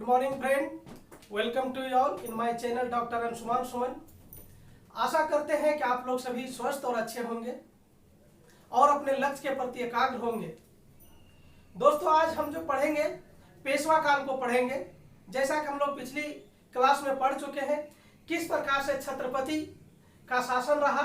Morning friend, welcome to you all in my channel doctor Anshuman Suman. आशा करते हैं कि आप लोग सभी स्वस्थ और अच्छे होंगे और अपने लक्ष्य के प्रति एकाग्र होंगे। दोस्तों, आज हम जो पढ़ेंगे पेशवा काल को पढ़ेंगे। जैसा कि हम लोग पिछली क्लास में पढ़ चुके हैं किस प्रकार से छत्रपति का शासन रहा।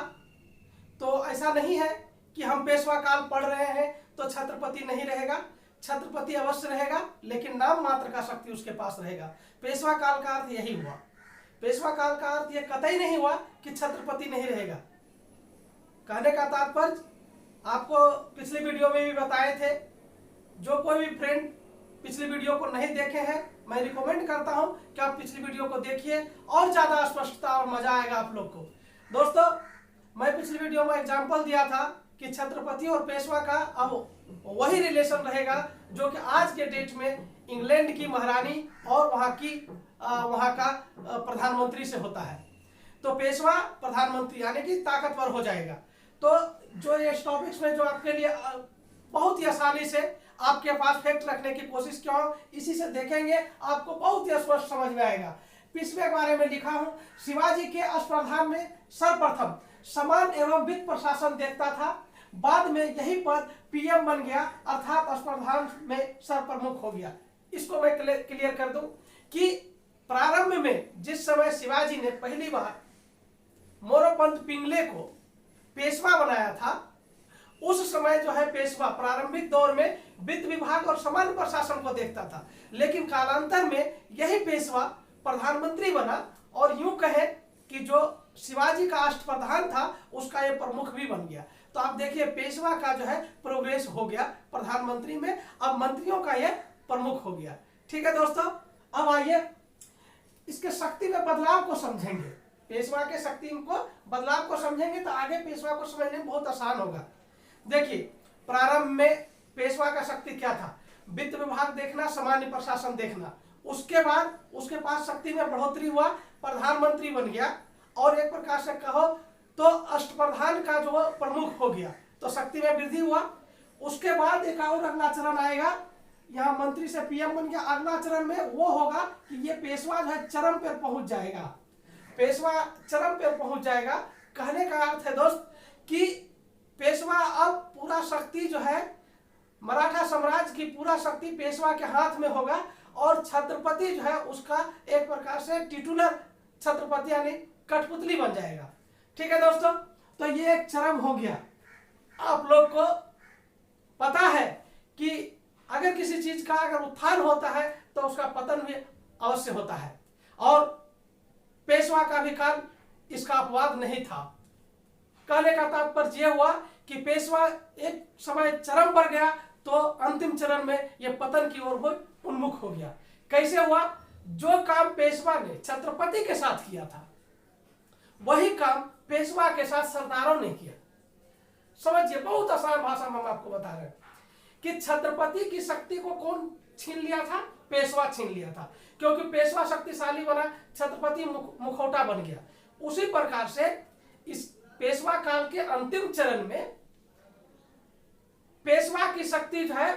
तो ऐसा नहीं है कि हम पेशवा काल पढ़ रहे हैं तो छत्रपति नहीं रहेगा, छत्रपति अवश्य रहेगा, लेकिन नाम मात्र का शक्ति उसके पास रहेगा। पेशवा काल का अर्थ यही हुआ। पेशवा काल का अर्थ यह कतई नहीं हुआ कि छत्रपति नहीं रहेगा। कहने का तात्पर्य आपको पिछली वीडियो में भी बताए थे। जो कोई भी फ्रेंड पिछली वीडियो को नहीं देखे हैं, मैं रिकमेंड करता हूं कि आप पिछली वीडियो को देखिए और ज्यादा स्पष्टता और मजा आएगा आप लोग को। दोस्तों, मैं पिछली वीडियो में एग्जाम्पल दिया था कि छत्रपति और पेशवा का अब वही रिलेशन रहेगा जो कि आज के डेट में इंग्लैंड की महारानी और वहां का प्रधानमंत्री से होता है। तो पेशवा प्रधानमंत्री यानी कि ताकतवर हो जाएगा। तो जो ये टॉपिक्स में जो आपके लिए बहुत ही आसानी से आपके पास फैक्ट रखने की कोशिश किया हूं, इसी से देखेंगे आपको बहुत ही स्पष्ट समझ में आएगा। पिछले के बारे में लिखा हूं, शिवाजी के अष्टप्रधान में सर्वप्रथम समान एवं वित्त प्रशासन देखता था, बाद में यही पद पीएम बन गया, अर्थात अष्टप्रधान में सर्वप्रमुख हो गया। इसको मैं क्लियर कर दूं कि प्रारंभ में जिस समय शिवाजी ने पहली बार मोरोपंत पिंगले को पेशवा बनाया था, उस समय जो है पेशवा प्रारंभिक दौर में वित्त विभाग और सामान्य प्रशासन को देखता था, लेकिन कालांतर में यही पेशवा प्रधानमंत्री बना और यूं कहे कि जो शिवाजी का अष्टप्रधान था उसका ये प्रमुख भी बन गया। तो आप देखिए पेशवा का जो है प्रोग्रेस हो गया प्रधानमंत्री में, अब मंत्रियों का ये प्रमुख हो गया। ठीक है दोस्तों, अब आइए इसके शक्ति में बदलाव को समझेंगे। पेशवा के शक्ति को बदलाव को समझेंगे तो आगे पेशवा को समझने में बहुत आसान होगा। देखिए, प्रारंभ में पेशवा का शक्ति क्या था? वित्त विभाग देखना, सामान्य प्रशासन देखना। उसके बाद उसके पास शक्ति में बढ़ोतरी हुआ, प्रधानमंत्री बन गया और एक प्रकार से कहो तो अष्टप्रधान का जो प्रमुख हो गया, तो शक्ति में वृद्धि हुआ। उसके बाद एक और अगला चरण आएगा, यहाँ मंत्री से पीएम बन गया। अगला चरण में वो होगा कि ये पेशवा जो है चरम पर पहुंच जाएगा। पेशवा चरम पर पहुंच जाएगा। कहने का अर्थ है दोस्त कि पेशवा अब पूरा शक्ति जो है मराठा साम्राज्य की पूरा शक्ति पेशवा के हाथ में होगा और छत्रपति जो है उसका एक प्रकार से टिटुलर छत्रपति यानी कठपुतली बन जाएगा। ठीक है दोस्तों, तो ये एक चरम हो गया। आप लोग को पता है कि अगर किसी चीज का अगर उत्थान होता है तो उसका पतन भी अवश्य होता है, और पेशवा का भी काल इसका अपवाद नहीं था। कहने का तात्पर्य यह हुआ कि पेशवा एक समय चरम पर गया तो अंतिम चरण में यह पतन की ओर उन्मुख हो गया। कैसे हुआ? जो काम पेशवा ने छत्रपति के साथ किया था वही काम पेशवा के साथ सरदारों ने किया। समझिए, बहुत आसान भाषा में हम आपको बता रहे हैं कि छत्रपति की शक्ति को कौन छीन लिया था? पेशवा छीन लिया था, क्योंकि पेशवा शक्तिशाली बना, छत्रपति मुखौटा बन गया। उसी प्रकार से इस पेशवा काल के अंतिम चरण में पेशवा की शक्ति जो है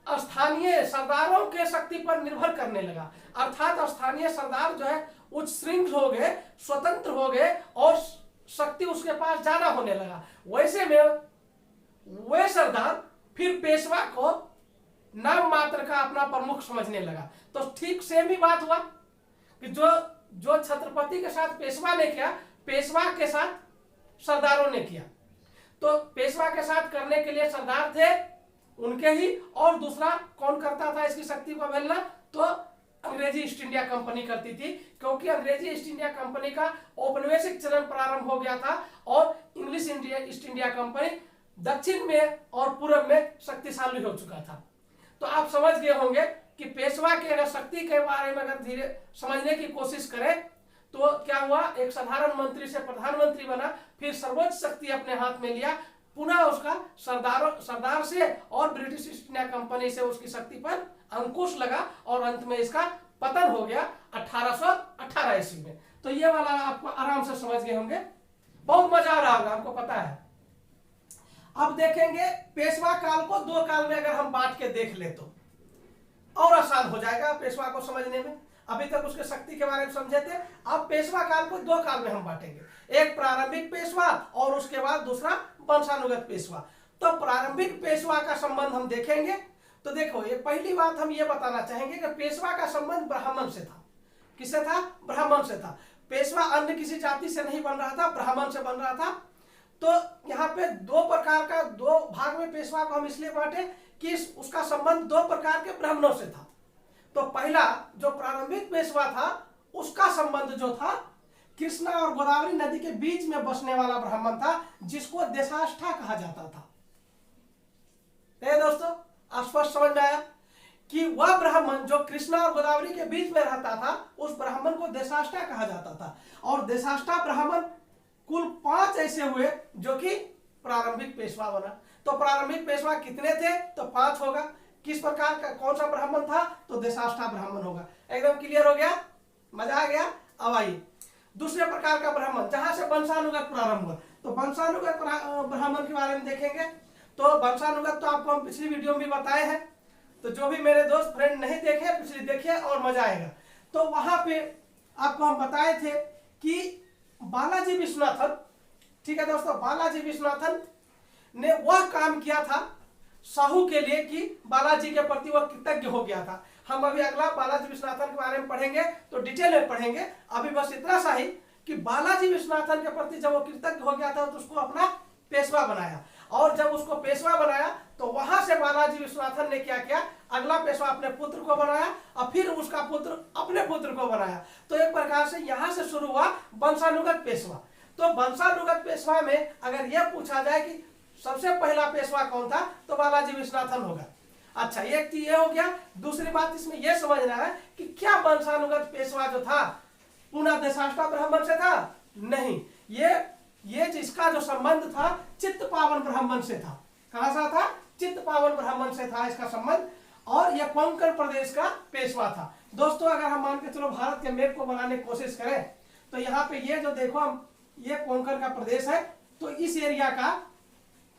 स्थानीय सरदारों के शक्ति पर निर्भर करने लगा, अर्थात स्थानीय सरदार जो है उच्च श्रृंग हो गए, स्वतंत्र हो गए और शक्ति उसके पास ज्यादा होने लगा। वैसे में वे सरदार फिर पेशवा को नाम मात्र का अपना प्रमुख समझने लगा। तो ठीक सेम ही बात हुआ कि जो छत्रपति के साथ पेशवा ने किया, पेशवा के साथ सरदारों ने किया। तो पेशवा के साथ करने के लिए सरदार थे उनके ही, और दूसरा कौन करता था इसकी शक्ति को अवहेलना? तो अंग्रेजी ईस्ट इंडिया कंपनी करती थी, क्योंकि अंग्रेजी ईस्ट इंडिया कंपनी का औपनिवेशिक चरण प्रारंभ हो गया था और इंग्लिश ईस्ट इंडिया कंपनी दक्षिण में और पूर्व में शक्तिशाली हो चुका था। तो आप समझ गए होंगे कि पेशवा की अगर शक्ति के बारे में अगर धीरे समझने की कोशिश करें तो क्या हुआ? एक साधारण मंत्री से प्रधानमंत्री बना, फिर सर्वोच्च शक्ति अपने हाथ में लिया, पुनः उसका सरदार से और ब्रिटिश ईस्ट इंडिया कंपनी से उसकी शक्ति पर अंकुश लगा और अंत में इसका पतन हो गया 1818 ईस्वी में। तो ये वाला आपको आराम से समझ गए होंगे, बहुत मजा आ रहा होगा, आपको पता है। अब देखेंगे पेशवा काल को दो काल में अगर हम बांट के देख ले तो और आसान आसान हो जाएगा पेशवा को समझने में। अभी तक उसके शक्ति के बारे में समझे थे। अब पेशवा काल को दो काल में हम बांटेंगे, एक प्रारंभिक पेशवा और उसके बाद दूसरा वंशानुगत पेशवा। तो प्रारंभिक पेशवा का संबंध हम देखेंगे। तो देखो, ये पहली बात हम ये बताना चाहेंगे कि पेशवा का संबंध ब्राह्मण से था। किससे था? ब्राह्मण से था। पेशवा अन्य किसी जाति से नहीं बन रहा था, ब्राह्मण से बन रहा था। तो यहाँ पे दो प्रकार का, दो भाग में पेशवा को हम इसलिए बांटे कि उसका संबंध दो प्रकार के ब्राह्मणों से था। तो पहला जो प्रारंभिक पेशवा था, उसका संबंध जो था कृष्णा और गोदावरी नदी के बीच में बसने वाला ब्राह्मण था, जिसको देशाष्टा कहा जाता था। दोस्तों, स्पष्ट समझ में आया कि वह ब्राह्मण जो कृष्णा और गोदावरी के बीच में रहता था, उस ब्राह्मण को देशाष्टा कहा जाता था। और देशाष्टा ब्राह्मण कुल 5 ऐसे हुए जो कि प्रारंभिक पेशवा बना। तो प्रारंभिक पेशवा कितने थे? तो 5 होगा। किस प्रकार का, कौन सा ब्राह्मण था? तो देशाष्टा ब्राह्मण होगा। एकदम क्लियर हो गया, मजा आ गया। अब आइए दूसरे प्रकार का ब्राह्मण, जहां से वंशानुगत प्रारंभ हुआ। तो वंशानुगत ब्राह्मण के बारे में देखेंगे। तो वंशानुगत तो आपको हम पिछली वीडियो में भी बताए हैं। तो जो भी मेरे दोस्त फ्रेंड नहीं देखे, पिछली देखिए और मजा आएगा। तो वहां पे आपको हम बताए थे कि बालाजी विश्वनाथन, ठीक है दोस्तों, बालाजी विश्वनाथन ने वह काम किया था साहू के लिए कि बालाजी के प्रति वह कृतज्ञ हो गया था। हम अभी अगला बालाजी विश्वनाथन के बारे में पढ़ेंगे तो डिटेल में पढ़ेंगे। अभी बस इतना सा ही कि बालाजी विश्वनाथन के प्रति जब वो कृतज्ञ हो गया था तो उसको अपना पेशवा बनाया। और जब उसको पेशवा बनाया तो वहां से बालाजी विश्वनाथन ने क्या किया, अगला पेशवा अपने पुत्र को बनाया और फिर उसका पुत्र अपने पुत्र को बनाया। तो एक प्रकार से यहां से शुरू हुआ वंशानुगत पेशवा। तो वंशानुगत पेशवा में अगर यह पूछा जाए कि सबसे पहला पेशवा कौन था, तो बालाजी विश्वनाथन होगा। अच्छा, एक तो ये हो गया। दूसरी बात इसमें यह समझना है कि क्या वंशानुगत पेशवा जो था पुनः देशाष्टा ब्राह्मण से था? नहीं, ये जिसका जो संबंध था चित्तपावन ब्राह्मण से था। कहां सा था? चित्तपावन ब्राह्मण से था इसका संबंध। और यह कोंकण प्रदेश का पेशवा था। दोस्तों, अगर हम मान के चलो भारत के मैप को बनाने की कोशिश करें तो यहाँ पे ये जो देखो हम, ये कोंकण का प्रदेश है। तो इस एरिया का,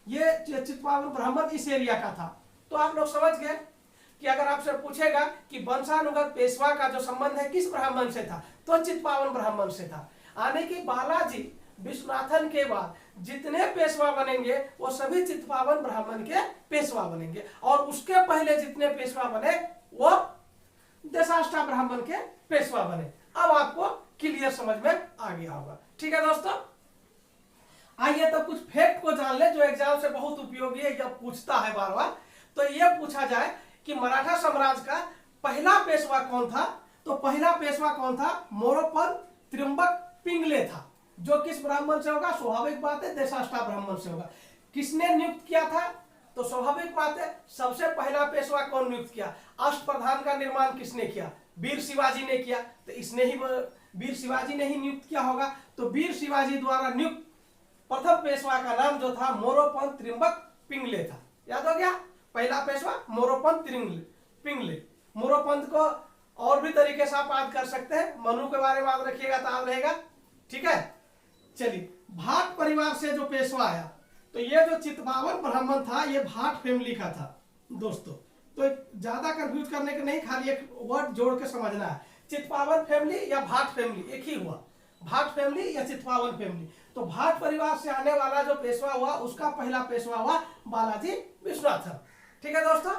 ये चित्तपावन ब्राह्मण इस एरिया का था। तो आप लोग समझ गए कि अगर आपसे पूछेगा कि वंशानुगत पेशवा का जो संबंध है किस ब्राह्मण से था, तो चित्तपावन ब्राह्मण से था। आने की बालाजी विश्वनाथन के बाद जितने पेशवा बनेंगे वो सभी चित्तपावन ब्राह्मण के पेशवा बनेंगे। और उसके पहले जितने पेशवा बने वो देशाष्टा ब्राह्मण के पेशवा बने। अब आपको क्लियर समझ में आ गया होगा। ठीक है दोस्तों, आइए तो कुछ फैक्ट को जान ले जो एग्जाम से बहुत उपयोगी है, या पूछता है बार बार। तो यह पूछा जाए कि मराठा साम्राज्य का पहला पेशवा कौन था? तो पहला पेशवा कौन था? मोरोपंत त्र्यंबक पिंगले था। जो किस ब्राह्मण से होगा? स्वाभाविक बात है, देशाष्टा ब्राह्मण से होगा। किसने नियुक्त किया था? तो स्वाभाविक बात है, सबसे पहला पेशवा कौन नियुक्त किया? अष्टप्रधान का निर्माण किसने किया? वीर शिवाजी ने किया। तो इसने ही, वीर शिवाजी ने ही नियुक्त किया होगा। तो वीर शिवाजी द्वारा नियुक्त प्रथम पेशवा का नाम जो था मोरोपंत त्र्यंबक पिंगले था। याद हो गया? पहला पेशवा मोरोपंत पिंगले। मोरोपंत को और भी तरीके से आप याद कर सकते हैं। मनु के बारे में याद रखिएगा तो याद रहेगा। ठीक है, चलिए, भाट परिवार से जो पेशवा आया, तो ये जो चित्तपावन ब्राह्मण था ये भाट फैमिली का था दोस्तों। तो ज्यादा कंफ्यूज करने के नहीं, खाली एक वर्ड जोड़ के समझना है, चित्तपावन फैमिली या भाट फैमिली एक ही हुआ। भाट फैमिली या चित्तपावन फैमिली। तो भाट परिवार से आने वाला जो पेशवा हुआ उसका पहला पेशवा हुआ बालाजी विश्वनाथन। ठीक है दोस्तों,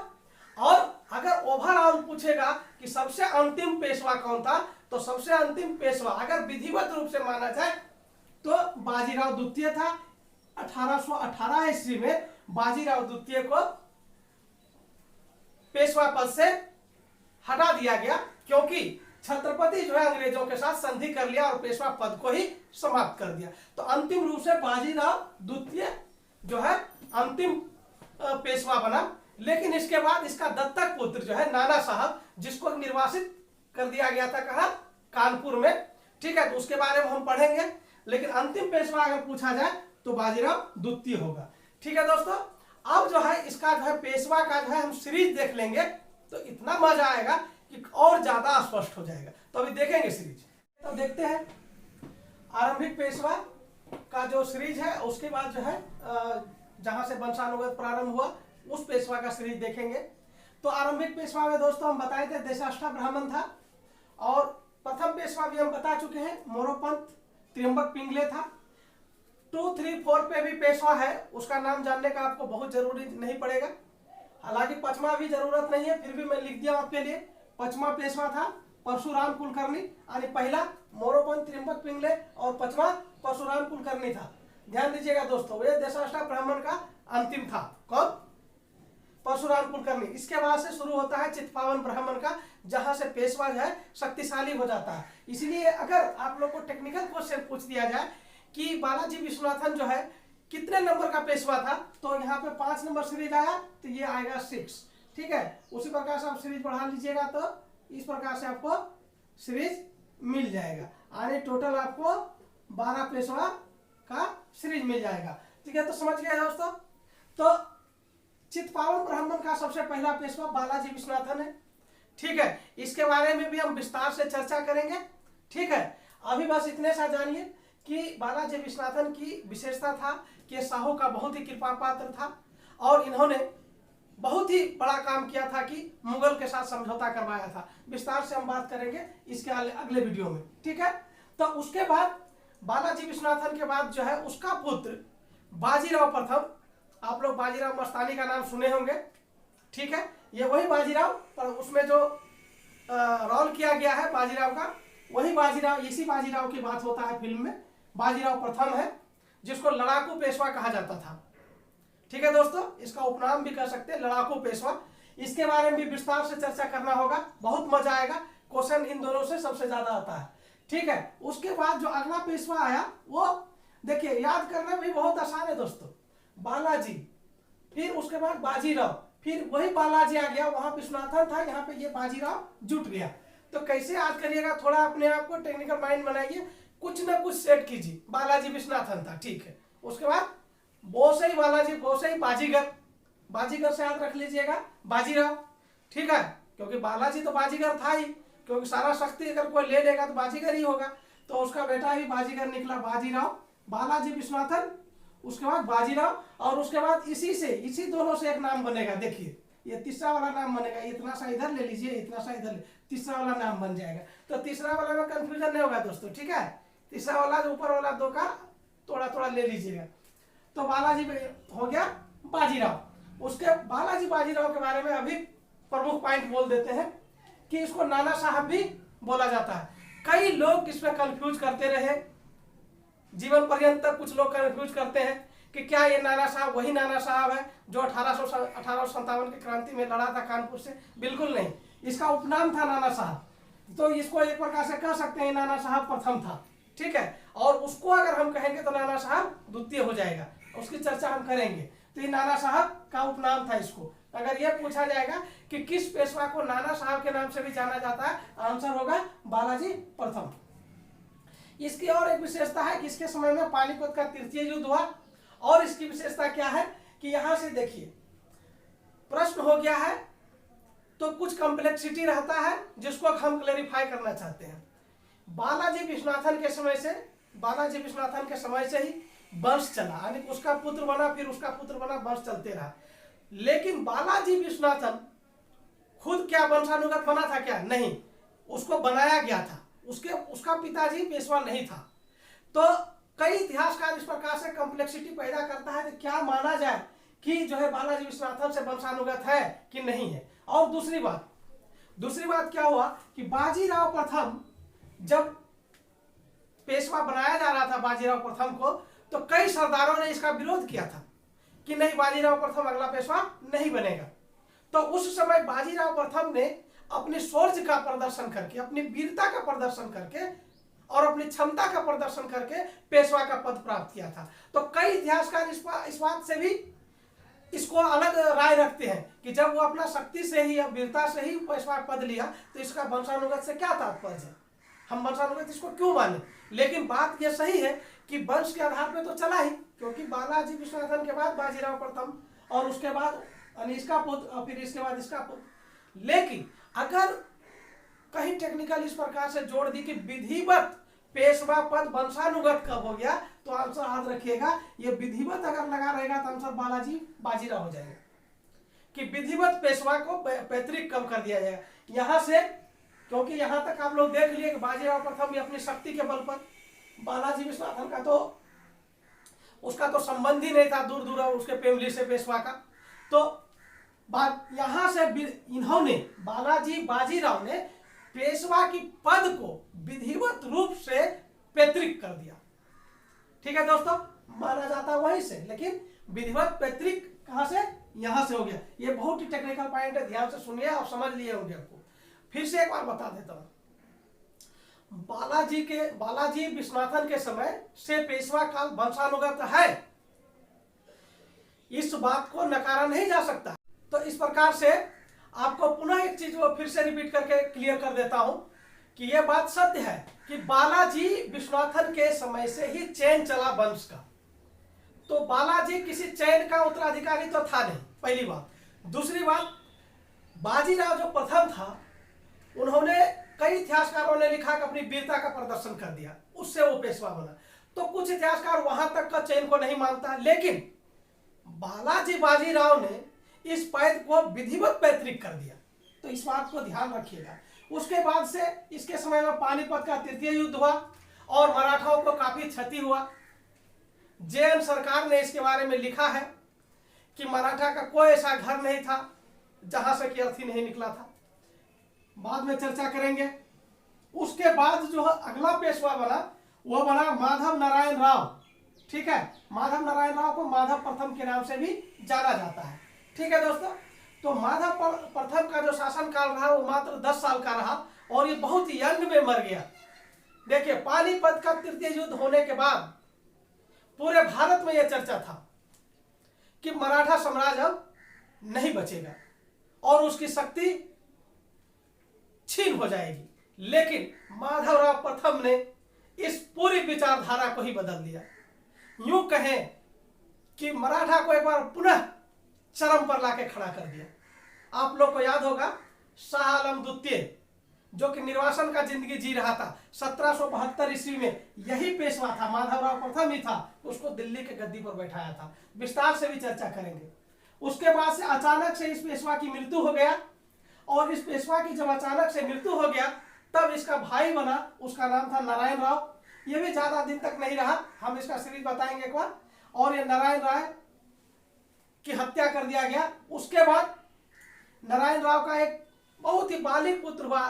और अगर ओवरऑल पूछेगा कि सबसे अंतिम पेशवा कौन था, तो सबसे अंतिम पेशवा अगर विधिवत रूप से माना जाए तो बाजीराव द्वितीय था। 1818 ईस्वी में बाजीराव द्वितीय को पेशवा पद से हटा दिया गया, क्योंकि छत्रपति जो है अंग्रेजों के साथ संधि कर लिया और पेशवा पद को ही समाप्त कर दिया। तो अंतिम रूप से बाजीराव द्वितीय जो है अंतिम पेशवा बना। लेकिन इसके बाद इसका दत्तक पुत्र जो है नाना साहब, जिसको निर्वासित कर दिया गया था कहा? कानपुर में। ठीक है, तो उसके बारे में हम पढ़ेंगे। लेकिन अंतिम पेशवा अगर पूछा जाए तो बाजीराव द्वितीय होगा। ठीक है दोस्तों, अब जो है इसका जो है पेशवा का जो है हम सीरीज देख लेंगे तो इतना मजा आएगा कि और ज्यादा स्पष्ट हो जाएगा। तो अभी देखेंगे सीरीज। तो देखते हैं आरंभिक पेशवा का जो सीरीज है, उसके बाद जो है जहां से वंशानुगत प्रारंभ हुआ उस पेशवा का सीरीज देखेंगे। तो आरंभिक पेशवा में दोस्तों हम बताए थे देशाष्टा ब्राह्मण था, और प्रथम पेशवा भी हम बता चुके हैं मोरोपंत त्र्यंबक पिंगले था। 2, 3, 4 पे भी पेशवा है, उसका नाम जानने का आपको बहुत जरूरी नहीं पड़ेगा। हालांकि 5वां भी जरूरत नहीं है, फिर भी मैं लिख दिया आपके लिए। 5वां पेशवा था परशुराम कुलकर्णी, यानी पहला मोरोपंत त्र्यंबक पिंगले और 5वां परशुराम कुलकर्णी था। ध्यान दीजिएगा दोस्तों, ये देशाष्टा ब्राह्मण का अंतिम था। कौन? परशुराम कुलकर्णी। इसके बाद से शुरू होता है चित्पावन ब्राह्मण का, जहां से पेशवा जो है शक्तिशाली हो जाता है। इसलिए अगर आप लोग को टेक्निकल क्वेश्चन पूछ दिया जाए कि बालाजी विश्वनाथन जो है कितने नंबर का पेशवा था, तो यहाँ पे 5 नंबर सीरीज आया, तो ये आएगा 6। ठीक है, उसी प्रकार से आप सीरीज बढ़ा लीजिएगा तो इस प्रकार से आपको सीरीज मिल जाएगा, यानी टोटल आपको 12 पेशवा का सीरीज मिल जाएगा। ठीक है, तो समझ गए दोस्तों। तो चित्पावन ब्राह्मण का सबसे पहला पेशवा बालाजी विश्वनाथन है। ठीक है, इसके बारे में भी हम विस्तार से चर्चा करेंगे। ठीक है, अभी बस इतने सा जानिए कि बालाजी विश्वनाथन की विशेषता था कि साहू का बहुत ही कृपा पात्र था, और इन्होंने बहुत ही बड़ा काम किया था कि मुगल के साथ समझौता करवाया था। विस्तार से हम बात करेंगे इसके अगले वीडियो में। ठीक है, तो उसके बाद बालाजी विश्वनाथन के बाद जो है उसका पुत्र बाजीराव प्रथम, आप लोग बाजीराव मस्तानी का नाम सुने होंगे। ठीक है, ये वही बाजीराव, पर उसमें जो रोल किया गया है बाजीराव का, वही बाजीराव, इसी बाजीराव की बात होता है फिल्म में। बाजीराव प्रथम है, जिसको लड़ाकू पेशवा कहा जाता था। ठीक है दोस्तों, इसका उपनाम भी कह सकते हैं लड़ाकू पेशवा। इसके बारे में भी विस्तार से चर्चा करना होगा, बहुत मजा आएगा। क्वेश्चन इन दोनों से सबसे ज्यादा आता है। ठीक है, उसके बाद जो अगला पेशवा आया वो देखिए, याद करना भी बहुत आसान है दोस्तों। बालाजी, फिर उसके बाद बाजीराव, फिर वही बालाजी आ गया, वहां विश्वनाथन था, यहाँ पे ये बाजीराव जुट गया। तो कैसे याद करिएगा, थोड़ा अपने आप को टेक्निकल माइंड बनाइए, कुछ ना कुछ सेट कीजिए। बालाजी विश्वनाथन था, ठीक है। उसके बाद बोसई बालाजी, बोसई बाजीगर, बाजीगर से याद रख लीजिएगा बाजीराव। ठीक है, क्योंकि बालाजी तो बाजीगर था ही, क्योंकि सारा शक्ति अगर कोई ले लेगा तो बाजीगर ही होगा, तो उसका बेटा ही बाजीगर निकला, बाजीराव। बालाजी विश्वनाथन, उसके बाद बाजीराव, और उसके बाद इसी दोनों से एक नाम बनेगा। देखिए, ये तीसरा वाला नाम बनेगा, इतना सा इधर ले लीजिए, इतना सा इधर, तीसरा वाला नाम बन जाएगा। तो तीसरा वाला में कंफ्यूजन नहीं होगा दोस्तों। ठीक है, तीसरा वाला जो ऊपर वाला 2 का थोड़ा थोड़ा ले लीजिएगा। तो बालाजी हो गया बाजीराव। उसके बालाजी बाजीराव के बारे में अभी प्रमुख पॉइंट बोल देते हैं कि इसको नाना साहब भी बोला जाता है। कई लोग इसमें कंफ्यूज करते रहे जीवन पर्यंत तक। कुछ लोग कंफ्यूज करते हैं कि क्या ये नाना साहब वही नाना साहब है जो 1857 की क्रांति में लड़ा था कानपुर से? बिल्कुल नहीं, इसका उपनाम था नाना साहब। तो इसको एक प्रकार से कह सकते हैं नाना साहब प्रथम था। ठीक है, और उसको अगर हम कहेंगे तो नाना साहब द्वितीय हो जाएगा, उसकी चर्चा हम करेंगे। तो ये नाना साहब का उपनाम था इसको। अगर यह पूछा जाएगा कि किस पेशवा को नाना साहब के नाम से भी जाना जाता है, आंसर होगा बालाजी प्रथम। इसकी और एक विशेषता है कि इसके समय में पानीपत का तृतीय युद्ध हुआ। और इसकी विशेषता क्या है कि यहां से देखिए, प्रश्न हो गया है तो कुछ कॉम्प्लेक्सिटी रहता है जिसको हम क्लेरिफाई करना चाहते हैं। बालाजी विश्वनाथन के समय से ही वंश चला, यानी उसका पुत्र बना, फिर उसका पुत्र बना, वंश चलते रहा। लेकिन बालाजी विश्वनाथन खुद क्या वंशानुगत बना था? क्या नहीं, उसको बनाया गया था। उसका पिताजी पेशवा नहीं था। तो कई इतिहासकार इस प्रकार से कॉम्प्लेक्सिटी पैदा करता है कि क्या माना जाए कि जो है बालाजी विश्वनाथन से वंशानुगत है कि नहीं है। और दूसरी बात क्या हुआ कि बाजीराव प्रथम जब पेशवा बनाया जा रहा था बाजीराव प्रथम को, तो कई सरदारों ने इसका विरोध किया था कि नहीं, बाजीराव प्रथम अगला पेशवा नहीं बनेगा। तो उस समय बाजीराव प्रथम ने अपने शौर्य का प्रदर्शन करके, अपनी वीरता का प्रदर्शन करके और अपनी क्षमता का प्रदर्शन करके पेशवा का पद प्राप्त किया था। तो कई इतिहासकार इस बात से भी इसको अलग राय रखते हैं कि जब वो अपना शक्ति से ही या वीरता से ही पेशवा पद लिया, तो इसका वंशानुगत से क्या तात्पर्य है, हम वंशानुगत इसको क्यों माने। लेकिन बात यह सही है कि वंश के आधार पर तो चला ही, क्योंकि बालाजी विश्वनाथन के बाद बाजीराव प्रथम, और उसके बाद इसका पुत्र, और फिर इसके बाद इसका पुत्र। लेकिन अगर कहीं टेक्निकल इस प्रकार से जोड़ दी कि विधिवत पेशवा पद वंशानुगत कब हो गया, तो आंसर याद रखिएगा, ये विधिवत अगर लगा रहेगा तो आंसर बालाजी बाजीराव हो जाएगा। कि विधिवत पेशवा को पैतृक कब कर दिया जाएगा। यहाँ से, क्योंकि यहाँ तक आप लोग देख लिए कि बाजीराव प्रथम भी अपनी शक्ति के बल पर, बालाजी विश्वनाथन का तो उसका तो संबंध ही नहीं था दूर दूर उसके फैमिली से पेशवा का। तो यहाँ से इन्होंने बालाजी बाजीराव ने पेशवा की पद को विधिवत रूप से पैतृक कर दिया। ठीक है दोस्तों, माना जाता वहीं से, लेकिन विधिवत पैतृक कहां से, यहां से हो गया। ये बहुत ही टेक्निकल पॉइंट है, ध्यान से सुनिए, आप समझ लिए होंगे। आपको फिर से एक बार बता देता हूं। बालाजी विश्वनाथन के समय से पेशवा काल वंशानुगत है, इस बात को नकारा नहीं जा सकता। तो इस प्रकार से आपको पुनः एक चीज वो फिर से रिपीट करके क्लियर कर देता हूं कि यह बात सत्य है कि बालाजी विश्वनाथन के समय से ही चैन चला वंश का। तो बालाजी किसी चैन का उत्तराधिकारी तो था नहीं, पहली बात। दूसरी बात, बाजीराव जो प्रथम था, उन्होंने, कई इतिहासकारों ने लिखा कि अपनी वीरता का प्रदर्शन कर दिया, उससे वो पेशवा बना। तो कुछ इतिहासकार वहां तक का चैन को नहीं मानता, लेकिन बालाजी बाजीराव ने इस पैद को विधिवत पैतृक कर दिया। तो इस बात को ध्यान रखिएगा। उसके बाद से इसके समय में पानीपत का तृतीय युद्ध हुआ और मराठाओं को काफी क्षति हुआ। जैन सरकार ने इसके बारे में लिखा है कि मराठा का कोई ऐसा घर नहीं था जहां से कि अर्थी नहीं निकला था। बाद में चर्चा करेंगे। उसके बाद जो अगला पेशवा बना वो बना माधव नारायण राव। ठीक है, माधव नारायण राव को माधव प्रथम के नाम से भी जाना जाता है। ठीक है दोस्तों, तो माधव प्रथम का जो शासन काल रहा वो मात्र 10 साल का रहा और ये बहुत ही यंग में मर गया। देखिए, पानीपत का तृतीय युद्ध होने के बाद पूरे भारत में यह चर्चा था कि मराठा साम्राज्य अब नहीं बचेगा और उसकी शक्ति छीन हो जाएगी। लेकिन माधवराव प्रथम ने इस पूरी विचारधारा को ही बदल दिया। यूं कहें कि मराठा को एक बार पुनः चरम पर लाके खड़ा कर दिया। आप लोग को याद होगा, शाह आलम द्वितीय जो कि निर्वासन का जिंदगी जी रहा था, 1772 ईस्वी में यही पेशवा था, माधवराव प्रथम ही था, उसको दिल्ली के गद्दी पर बैठाया था। विस्तार से भी चर्चा करेंगे। उसके बाद से अचानक से इस पेशवा की मृत्यु हो गया और इस पेशवा की जब अचानक से मृत्यु हो गया तब इसका भाई बना, उसका नाम था नारायण राव। ये भी ज्यादा दिन तक नहीं रहा, हम इसका सीरीज बताएंगे एक बार। और ये नारायण राय की हत्या कर दिया गया। उसके बाद नारायण राव का एक बहुत ही बालिग पुत्र हुआ।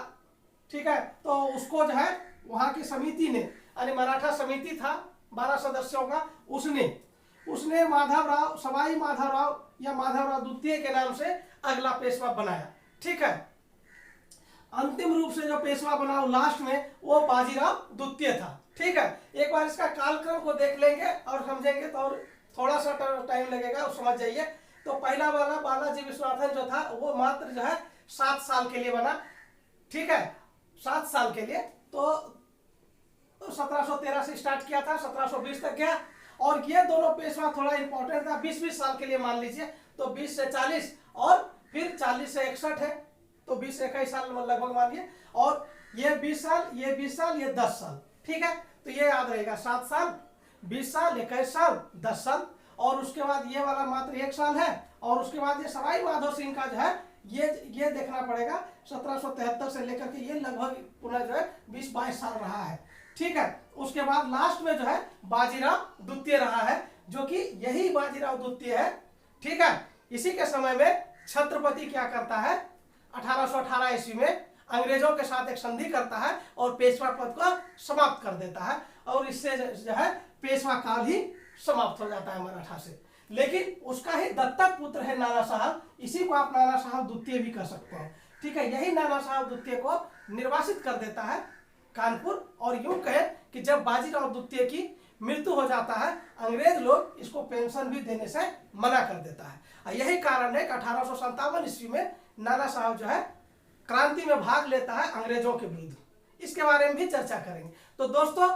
ठीक है, तो उसको जो है वहां की समिति ने, यानी मराठा समिति था 12 सदस्यों का, उसने माधवराव, सवाई माधवराव या माधवराव द्वितीय के नाम से अगला पेशवा बनाया। ठीक है, अंतिम रूप से जो पेशवा बना लास्ट में वो बाजीराव द्वितीय था। ठीक है, एक बार इसका कालक्रम को देख लेंगे और समझेंगे तो और थोड़ा सा टाइम लगेगा, और समझ जाइए। तो पहला वाला बालाजी विश्वनाथन जो था वो मात्र जो है 7 साल के लिए बना। ठीक है, 7 साल के लिए। तो 1713 से स्टार्ट किया था, 1720 तक गया। और ये दोनों पेशवा थोड़ा इंपॉर्टेंट था, 20-20 साल के लिए मान लीजिए। तो 20 से 40 और फिर 40 से 61 है, तो 20 से 21 साल लगभग मानिए। और ये 20 साल, ये 20 साल, ये 10 साल। ठीक है, तो ये याद रहेगा, 7 साल, 20 साल, 21 साल, 10 साल। और उसके बाद ये वाला मात्र 1 साल है। और उसके बाद ये सवाई माधव सिंह का जो है ये देखना पड़ेगा, 1773 से लेकर के ये लगभग पुनः जो है 20-22 साल रहा है। ठीक है, उसके बाद लास्ट में जो है बाजीराव द्वितीय रहा है, जो कि यही बाजीराव द्वितीय है। ठीक है, इसी के समय में छत्रपति क्या करता है, 1818 ईस्वी में अंग्रेजों के साथ एक संधि करता है और पेशवा पद को समाप्त कर देता है। और इससे जो है पेशवा काल ही समाप्त हो जाता है मराठा से। लेकिन उसका ही दत्तक पुत्र है नाना साहब, इसी को आप नाना साहब द्वितीय भी कर सकते हैं। ठीक है, यही नाना साहब द्वितीय को निर्वासित कर देता है कानपुर। और यूं कहे कि जब बाजीराव द्वितीय की मृत्यु हो जाता है, अंग्रेज लोग इसको पेंशन भी देने से मना कर देता है। यही कारण है कि 1857 ईस्वी में नाना साहब जो है क्रांति में भाग लेता है अंग्रेजों के विरुद्ध। इसके बारे में भी चर्चा करेंगे। तो दोस्तों,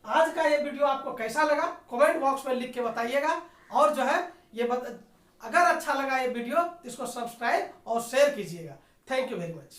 आज का ये वीडियो आपको कैसा लगा कमेंट बॉक्स में लिख के बताइएगा। और जो है अगर अच्छा लगा ये वीडियो तो इसको सब्सक्राइब और शेयर कीजिएगा। Thank you very much.